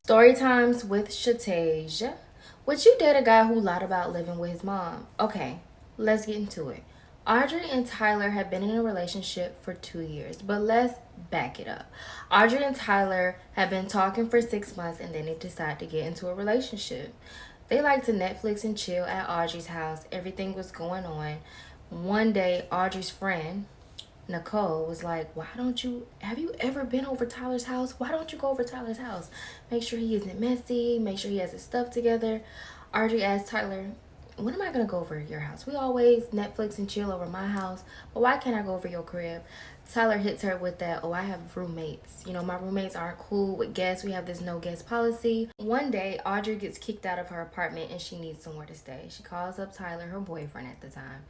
Story times with Chatejah. Would you date a guy who lied about living with his mom? Okay, let's get into it. Audrey and Tyler have been in a relationship for 2 years, but let's back it up. Audrey and Tyler have been talking for 6 months and then they decide to get into a relationship. They like to Netflix and chill at Audrey's house. Everything was going on. One day, Audrey's friend, Nicole, was like, why don't you, have you ever been over Tyler's house? Why don't you go over Tyler's house? Make sure he isn't messy, make sure he has his stuff together. Audrey asked Tyler, when am I gonna go over your house? We always Netflix and chill over my house, but why can't I go over your crib? Tyler hits her with that, oh, I have roommates. You know, my roommates aren't cool with guests. We have this no guest policy. One day, Audrey gets kicked out of her apartment and she needs somewhere to stay. She calls up Tyler, her boyfriend at the time,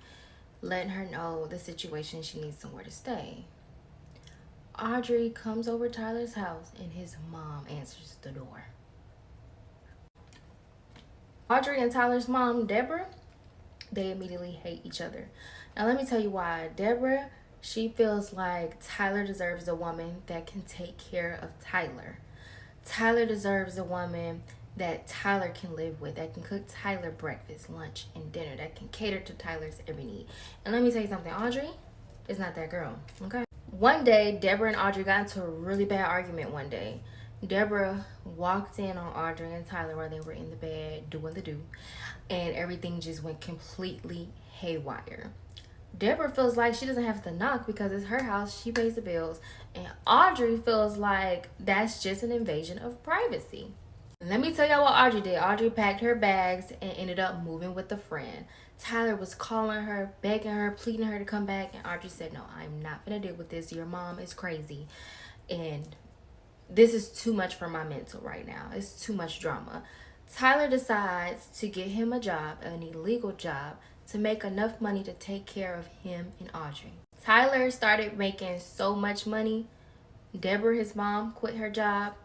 letting her know the situation. She needs somewhere to stay. Audrey comes over Tyler's house and his mom answers the door. Audrey and Tyler's mom, Deborah, they immediately hate each other. Now let me tell you why. Deborah, she feels like Tyler deserves a woman that can take care of Tyler. Tyler deserves a woman that Tyler can live with, that can cook Tyler breakfast, lunch, and dinner, that can cater to Tyler's every need. And let me tell you something, Audrey is not that girl, okay? One day, Deborah and Audrey got into a really bad argument one day. Deborah walked in on Audrey and Tyler while they were in the bed doing the do, and everything just went completely haywire. Deborah feels like she doesn't have to knock because it's her house, she pays the bills, and Audrey feels like that's just an invasion of privacy. Let me tell y'all what Audrey did. Audrey packed her bags and ended up moving with a friend. Tyler was calling her, begging her, pleading her to come back, and Audrey said, no, I'm not gonna deal with this. Your mom is crazy, and this is too much for my mental right now. It's too much drama. Tyler decides to get him a job, an illegal job, to make enough money to take care of him and Audrey. Tyler started making so much money. Deborah, his mom, quit her job,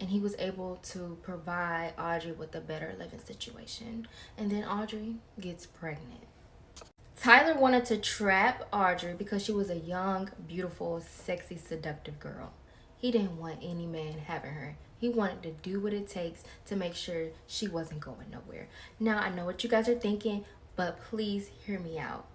and he was able to provide Audrey with a better living situation. And then Audrey gets pregnant. Tyler wanted to trap Audrey because she was a young, beautiful, sexy, seductive girl. He didn't want any man having her. He wanted to do what it takes to make sure she wasn't going nowhere. Now, I know what you guys are thinking, but please hear me out.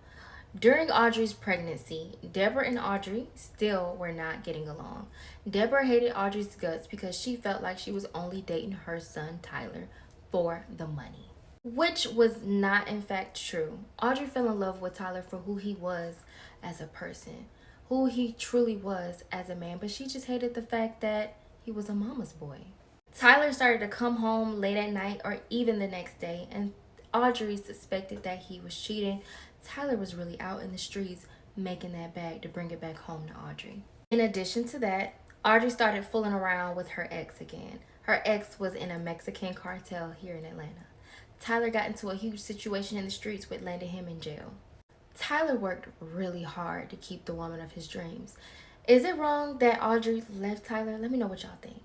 During Audrey's pregnancy, Deborah and Audrey still were not getting along. Deborah hated Audrey's guts because she felt like she was only dating her son, Tyler, for the money, which was not in fact true. Audrey fell in love with Tyler for who he was as a person, who he truly was as a man, but she just hated the fact that he was a mama's boy. Tyler started to come home late at night or even the next day, and Audrey suspected that he was cheating. Tyler was really out in the streets making that bag to bring it back home to Audrey. In addition to that, Audrey started fooling around with her ex again. Her ex was in a Mexican cartel here in Atlanta. Tyler got into a huge situation in the streets which landed him in jail. Tyler worked really hard to keep the woman of his dreams. Is it wrong that Audrey left Tyler? Let me know what y'all think.